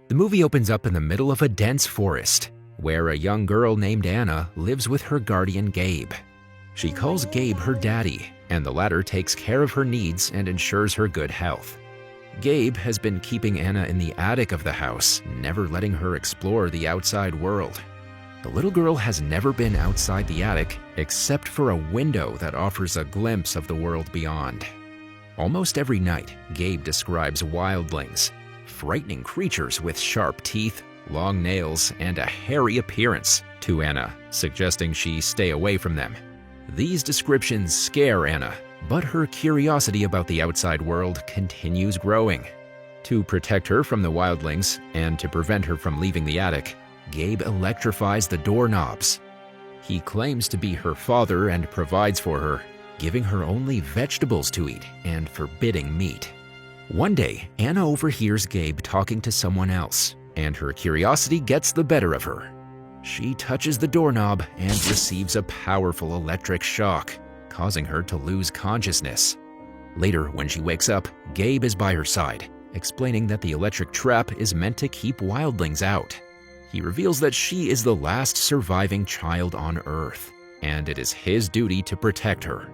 The movie opens up in the middle of a dense forest, where a young girl named Anna lives with her guardian Gabe. She calls Gabe her daddy, and the latter takes care of her needs and ensures her good health. Gabe has been keeping Anna in the attic of the house, never letting her explore the outside world. The little girl has never been outside the attic except for a window that offers a glimpse of the world beyond. Almost every night, Gabe describes wildlings, frightening creatures with sharp teeth, long nails, and a hairy appearance, to Anna, suggesting she stay away from them. These descriptions scare Anna, but her curiosity about the outside world continues growing. To protect her from the wildlings and to prevent her from leaving the attic, Gabe electrifies the doorknobs. He claims to be her father and provides for her, giving her only vegetables to eat and forbidding meat. One day, Anna overhears Gabe talking to someone else, and her curiosity gets the better of her. She touches the doorknob and receives a powerful electric shock, causing her to lose consciousness. Later, when she wakes up, Gabe is by her side, explaining that the electric trap is meant to keep wildlings out. He reveals that she is the last surviving child on Earth, and it is his duty to protect her.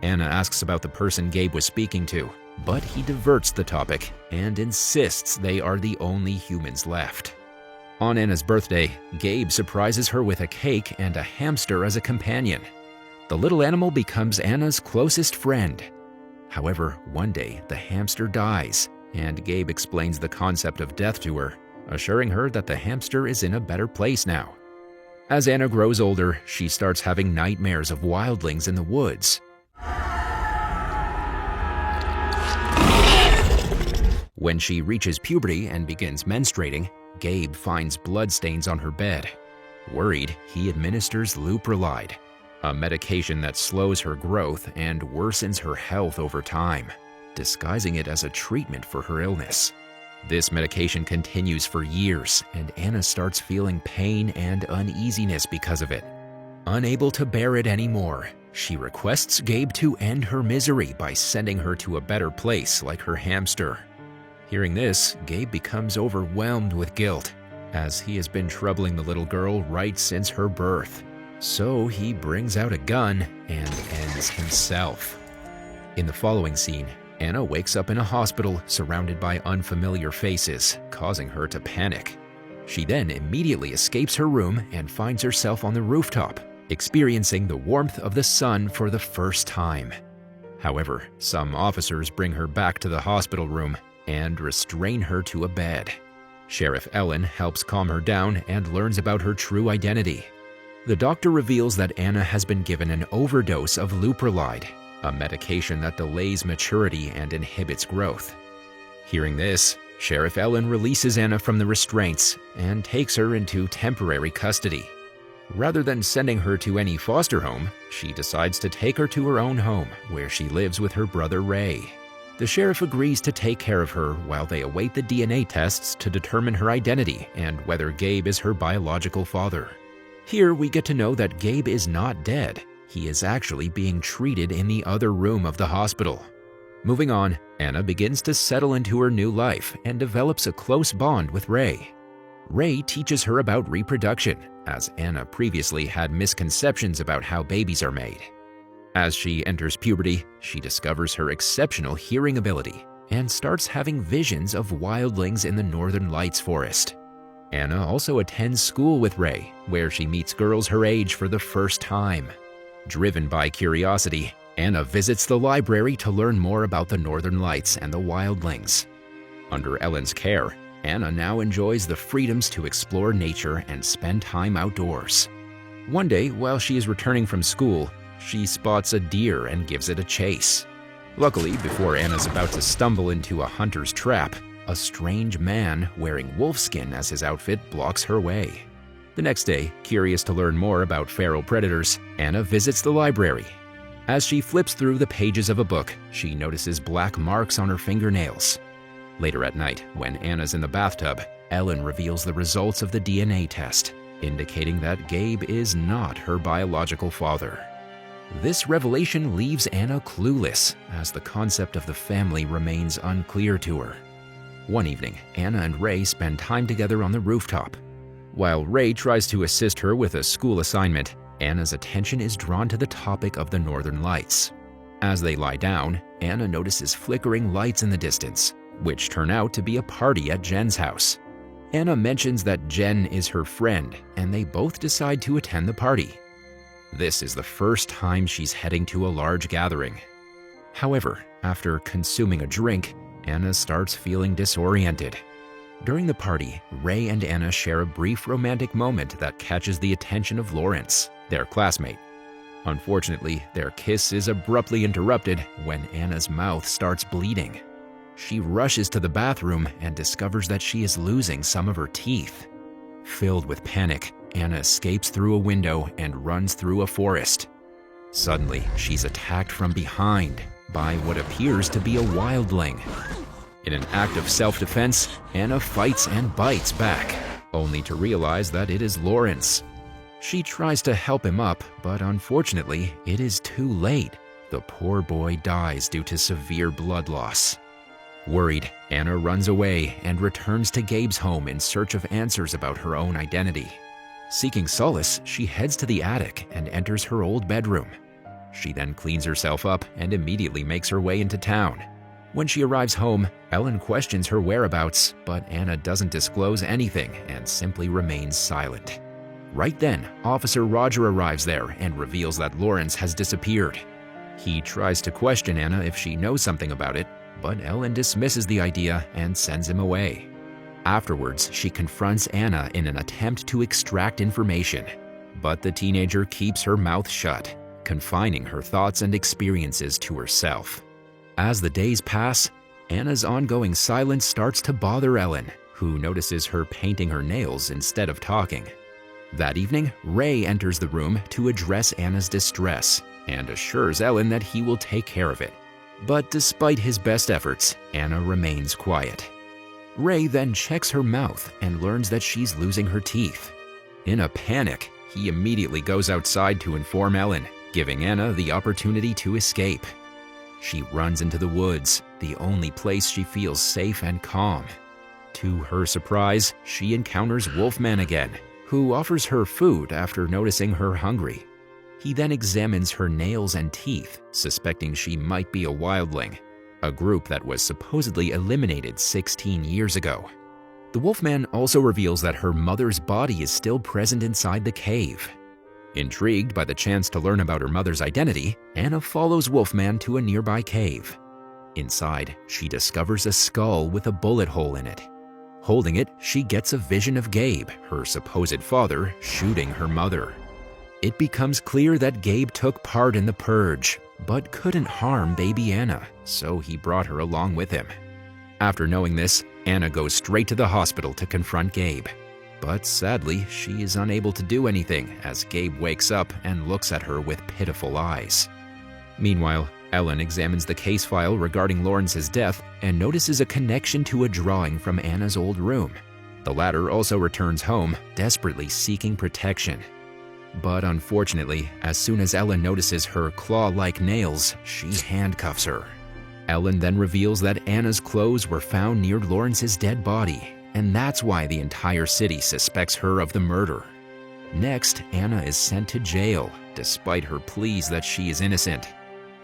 Anna asks about the person Gabe was speaking to, but he diverts the topic and insists they are the only humans left. On Anna's birthday, Gabe surprises her with a cake and a hamster as a companion. The little animal becomes Anna's closest friend. However, one day the hamster dies, and Gabe explains the concept of death to her, assuring her that the hamster is in a better place now. As Anna grows older, she starts having nightmares of wildlings in the woods. When she reaches puberty and begins menstruating, Gabe finds bloodstains on her bed. Worried, he administers Leuprolide, a medication that slows her growth and worsens her health over time, disguising it as a treatment for her illness. This medication continues for years, and Anna starts feeling pain and uneasiness because of it. Unable to bear it anymore, she requests Gabe to end her misery by sending her to a better place like her hamster. Hearing this, Gabe becomes overwhelmed with guilt, as he has been troubling the little girl right since her birth. So he brings out a gun and ends himself. In the following scene, Anna wakes up in a hospital surrounded by unfamiliar faces, causing her to panic. She then immediately escapes her room and finds herself on the rooftop, experiencing the warmth of the sun for the first time. However, some officers bring her back to the hospital room and restrain her to a bed. Sheriff Ellen helps calm her down and learns about her true identity. The doctor reveals that Anna has been given an overdose of Leuprolide, a medication that delays maturity and inhibits growth. Hearing this, Sheriff Ellen releases Anna from the restraints and takes her into temporary custody. Rather than sending her to any foster home, she decides to take her to her own home, where she lives with her brother Ray. The sheriff agrees to take care of her while they await the DNA tests to determine her identity and whether Gabe is her biological father. Here we get to know that Gabe is not dead. He is actually being treated in the other room of the hospital. Moving on, Anna begins to settle into her new life and develops a close bond with Ray. Ray teaches her about reproduction, as Anna previously had misconceptions about how babies are made. As she enters puberty, she discovers her exceptional hearing ability and starts having visions of wildlings in the Northern Lights forest. Anna also attends school with Ray, where she meets girls her age for the first time. Driven by curiosity, Anna visits the library to learn more about the Northern Lights and the wildlings. Under Ellen's care, Anna now enjoys the freedoms to explore nature and spend time outdoors. One day, while she is returning from school, she spots a deer and gives it a chase. Luckily, before Anna's about to stumble into a hunter's trap, a strange man wearing wolfskin as his outfit blocks her way. The next day, curious to learn more about feral predators, Anna visits the library. As she flips through the pages of a book, she notices black marks on her fingernails. Later at night, when Anna's in the bathtub, Ellen reveals the results of the DNA test, indicating that Gabe is not her biological father. This revelation leaves Anna clueless, as the concept of the family remains unclear to her. One evening, Anna and Ray spend time together on the rooftop. While Ray tries to assist her with a school assignment, Anna's attention is drawn to the topic of the Northern Lights. As they lie down, Anna notices flickering lights in the distance, which turn out to be a party at Jen's house. Anna mentions that Jen is her friend, and they both decide to attend the party. This is the first time she's heading to a large gathering. However, after consuming a drink, Anna starts feeling disoriented. During the party, Ray and Anna share a brief romantic moment that catches the attention of Lawrence, their classmate. Unfortunately, their kiss is abruptly interrupted when Anna's mouth starts bleeding. She rushes to the bathroom and discovers that she is losing some of her teeth. Filled with panic, Anna escapes through a window and runs through a forest. Suddenly, she's attacked from behind by what appears to be a wildling. In an act of self-defense, Anna fights and bites back, only to realize that it is Lawrence. She tries to help him up, but unfortunately, it is too late. The poor boy dies due to severe blood loss. Worried, Anna runs away and returns to Gabe's home in search of answers about her own identity. Seeking solace, she heads to the attic and enters her old bedroom. She then cleans herself up and immediately makes her way into town. When she arrives home, Ellen questions her whereabouts, but Anna doesn't disclose anything and simply remains silent. Right then, Officer Roger arrives there and reveals that Lawrence has disappeared. He tries to question Anna if she knows something about it, but Ellen dismisses the idea and sends him away. Afterwards, she confronts Anna in an attempt to extract information, but the teenager keeps her mouth shut, confining her thoughts and experiences to herself. As the days pass, Anna's ongoing silence starts to bother Ellen, who notices her painting her nails instead of talking. That evening, Ray enters the room to address Anna's distress and assures Ellen that he will take care of it. But despite his best efforts, Anna remains quiet. Ray then checks her mouth and learns that she's losing her teeth. In a panic, he immediately goes outside to inform Ellen, giving Anna the opportunity to escape. She runs into the woods, the only place she feels safe and calm. To her surprise, she encounters Wolfman again, who offers her food after noticing her hungry. He then examines her nails and teeth, suspecting she might be a wildling, a group that was supposedly eliminated 16 years ago. The Wolfman also reveals that her mother's body is still present inside the cave. Intrigued by the chance to learn about her mother's identity, Anna follows Wolfman to a nearby cave. Inside, she discovers a skull with a bullet hole in it. Holding it, she gets a vision of Gabe, her supposed father, shooting her mother. It becomes clear that Gabe took part in the purge, but couldn't harm baby Anna, so he brought her along with him. After knowing this, Anna goes straight to the hospital to confront Gabe. But sadly, she is unable to do anything as Gabe wakes up and looks at her with pitiful eyes. Meanwhile, Ellen examines the case file regarding Lawrence's death and notices a connection to a drawing from Anna's old room. The latter also returns home, desperately seeking protection. But unfortunately, as soon as Ellen notices her claw-like nails, she handcuffs her. Ellen then reveals that Anna's clothes were found near Lawrence's dead body, and that's why the entire city suspects her of the murder. Next, Anna is sent to jail, despite her pleas that she is innocent.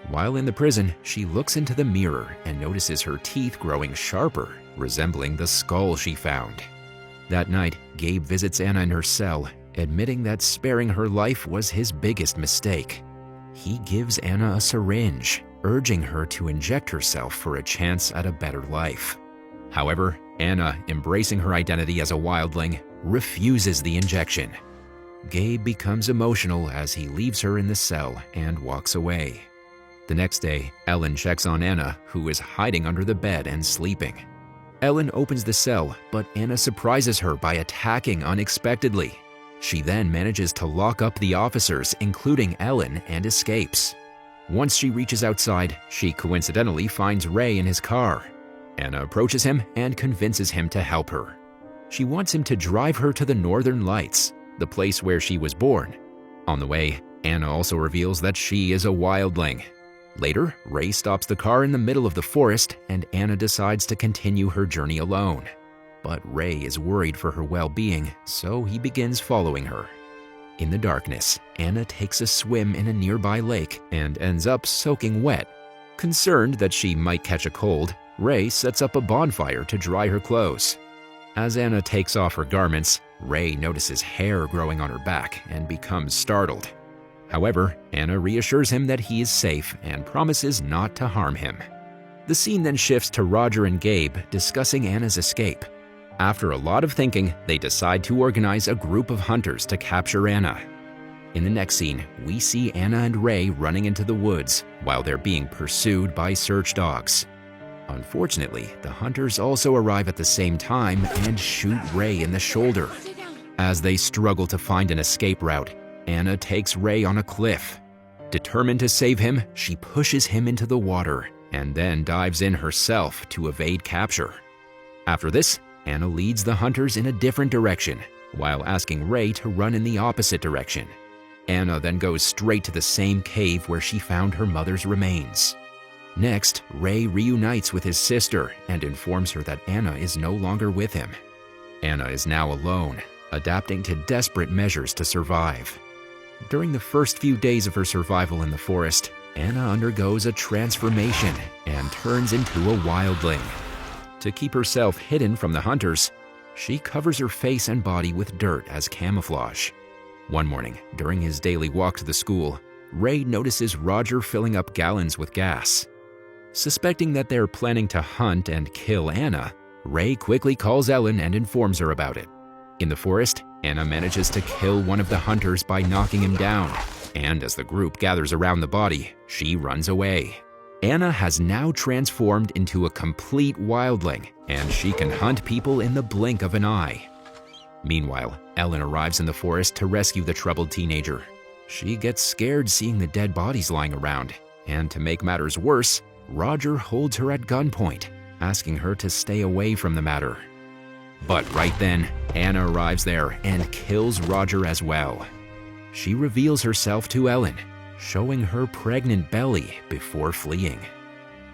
While in the prison, she looks into the mirror and notices her teeth growing sharper, resembling the skull she found. That night, Gabe visits Anna in her cell, admitting that sparing her life was his biggest mistake. He gives Anna a syringe, urging her to inject herself for a chance at a better life. However, Anna, embracing her identity as a wildling, refuses the injection. Gabe becomes emotional as he leaves her in the cell and walks away. The next day, Ellen checks on Anna, who is hiding under the bed and sleeping. Ellen opens the cell, but Anna surprises her by attacking unexpectedly. She then manages to lock up the officers, including Ellen, and escapes. Once she reaches outside, she coincidentally finds Ray in his car. Anna approaches him and convinces him to help her. She wants him to drive her to the Northern Lights, the place where she was born. On the way, Anna also reveals that she is a wildling. Later, Ray stops the car in the middle of the forest and Anna decides to continue her journey alone. But Ray is worried for her well-being, so he begins following her. In the darkness, Anna takes a swim in a nearby lake and ends up soaking wet. Concerned that she might catch a cold, Ray sets up a bonfire to dry her clothes. As Anna takes off her garments, Ray notices hair growing on her back and becomes startled. However, Anna reassures him that he is safe and promises not to harm him. The scene then shifts to Roger and Gabe discussing Anna's escape. After a lot of thinking, they decide to organize a group of hunters to capture Anna. In the next scene, we see Anna and Ray running into the woods while they're being pursued by search dogs. Unfortunately, the hunters also arrive at the same time and shoot Ray in the shoulder. As they struggle to find an escape route, Anna takes Ray on a cliff. Determined to save him, she pushes him into the water and then dives in herself to evade capture. After this, Anna leads the hunters in a different direction, while asking Ray to run in the opposite direction. Anna then goes straight to the same cave where she found her mother's remains. Next, Ray reunites with his sister and informs her that Anna is no longer with him. Anna is now alone, adapting to desperate measures to survive. During the first few days of her survival in the forest, Anna undergoes a transformation and turns into a wildling. To keep herself hidden from the hunters, she covers her face and body with dirt as camouflage. One morning, during his daily walk to the school, Ray notices Roger filling up gallons with gas. Suspecting that they're planning to hunt and kill Anna, Ray quickly calls Ellen and informs her about it. In the forest, Anna manages to kill one of the hunters by knocking him down, and as the group gathers around the body, she runs away. Anna has now transformed into a complete wildling, and she can hunt people in the blink of an eye. Meanwhile, Ellen arrives in the forest to rescue the troubled teenager. She gets scared seeing the dead bodies lying around, and to make matters worse, Roger holds her at gunpoint, asking her to stay away from the matter. But right then, Anna arrives there and kills Roger as well. She reveals herself to Ellen, showing her pregnant belly before fleeing.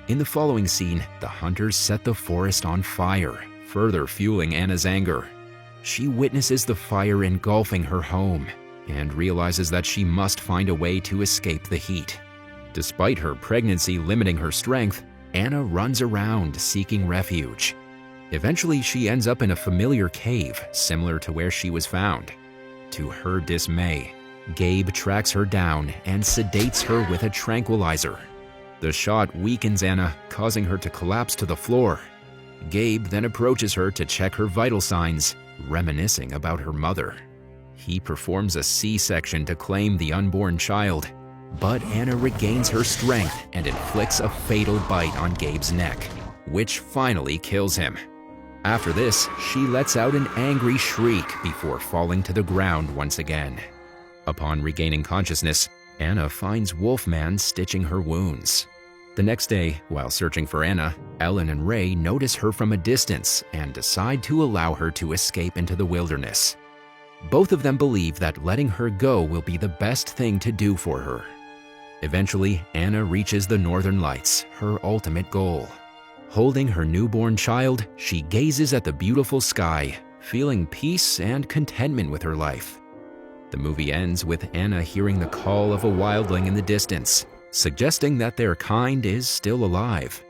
In the following scene, the hunters set the forest on fire, further fueling Anna's anger. She witnesses the fire engulfing her home and realizes that she must find a way to escape the heat. Despite her pregnancy limiting her strength, Anna runs around seeking refuge. Eventually, she ends up in a familiar cave similar to where she was found. To her dismay, Gabe tracks her down and sedates her with a tranquilizer. The shot weakens Anna, causing her to collapse to the floor. Gabe then approaches her to check her vital signs, reminiscing about her mother. He performs a C-section to claim the unborn child, but Anna regains her strength and inflicts a fatal bite on Gabe's neck, which finally kills him. After this, she lets out an angry shriek before falling to the ground once again. Upon regaining consciousness, Anna finds Wolfman stitching her wounds. The next day, while searching for Anna, Ellen and Ray notice her from a distance and decide to allow her to escape into the wilderness. Both of them believe that letting her go will be the best thing to do for her. Eventually, Anna reaches the Northern Lights, her ultimate goal. Holding her newborn child, she gazes at the beautiful sky, feeling peace and contentment with her life. The movie ends with Anna hearing the call of a wildling in the distance, suggesting that their kind is still alive.